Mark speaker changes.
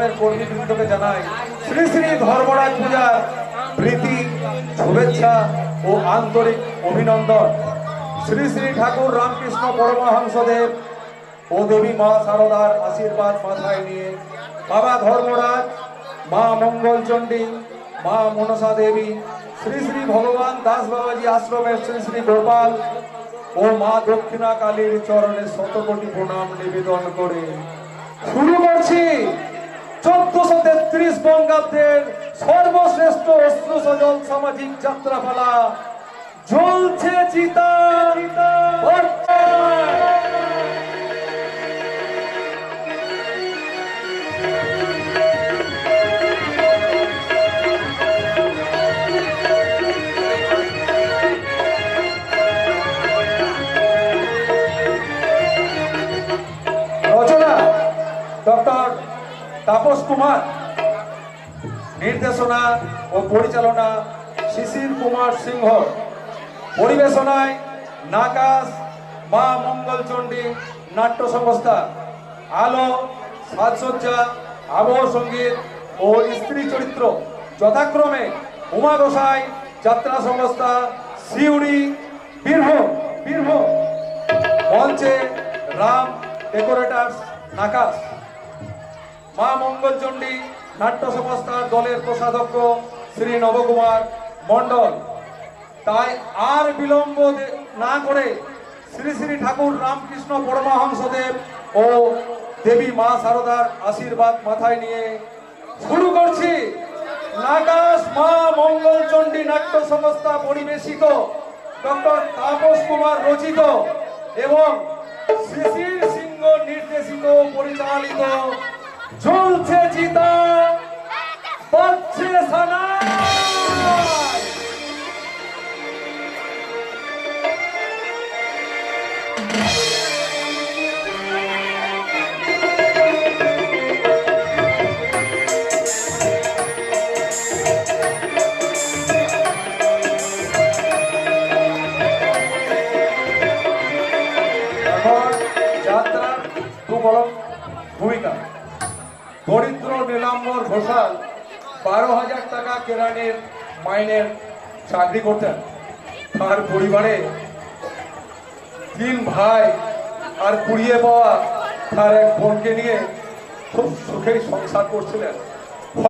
Speaker 1: সংগঠনের কর্মীবৃন্দকে জানাই শ্রী শ্রী ধর্মরাজ পূজার প্রীতি শুভেচ্ছা ও আন্তরিক অভিনন্দন। শ্রী শ্রী ঠাকুর রামকৃষ্ণ পরমহংসদেব ও দেবী মা শারদার আশীর্বাদ মাথায় নিয়ে বাবা ধর্মরাজ, মা মঙ্গলচণ্ডী, মা মনসা দেবী, শ্রী শ্রী ভগবান দাস বাবাজি আশ্রমের শ্রী শ্রী গোপাল ও মা দক্ষিণা কালীর চরণে শতকোটি প্রণাম নিবেদন করে শুরু করছি 1433 বঙ্গাব্দের সর্বশ্রেষ্ঠ অশ্রু সজল সামাজিক যাত্রাপালা জ্বলছে চিতা। রচনা ডক্টর তাপস কুমার, নির্দেশনা ও পরিচালনা শিশির কুমার সিংহ, পরিবেশনায় নাকাশ মা মঙ্গলচণ্ডী নাট্য সংস্থা, আলো, সাজসজ্জা, আবহ সঙ্গীত ও স্ত্রী চরিত্র যথাক্রমে উমা গোসাই যাত্রা সংস্থা, সিউড়ি, বীরভূম। মঞ্চে রাম ডেকোরেটার্স নাকাশ। মা মঙ্গলচণ্ডী নাট্য সংস্থার দলের কোষাধ্যক্ষ শ্রী নবকুমার মণ্ডল। তাই আর বিলম্ব না করে শ্রী শ্রী ঠাকুর রামকৃষ্ণ পরমহংসদেব ও দেবী মা শারদার আশীর্বাদ মাথায় নিয়ে শুরু করছি নাকাশ মা মঙ্গলচণ্ডী নাট্য সংস্থা পরিবেশিত, ডক্টর তাপস কুমার রচিত এবং শিশির সিংহ নির্দেশিত পরিচালিত জ্বলছে চিতা বাজছে সানাই। যাত্রার দুবলক ভূমিকা। দরিদ্র নীলাম্বর ঘোষাল 12,000 টাকা কেরানির মাইনের চাকরি করতেন। তার পরিবারে 3 ভাই আর কুড়িয়ে পাওয়া তার এক বোনকে নিয়ে খুব সুখেই সংসার করছিলেন।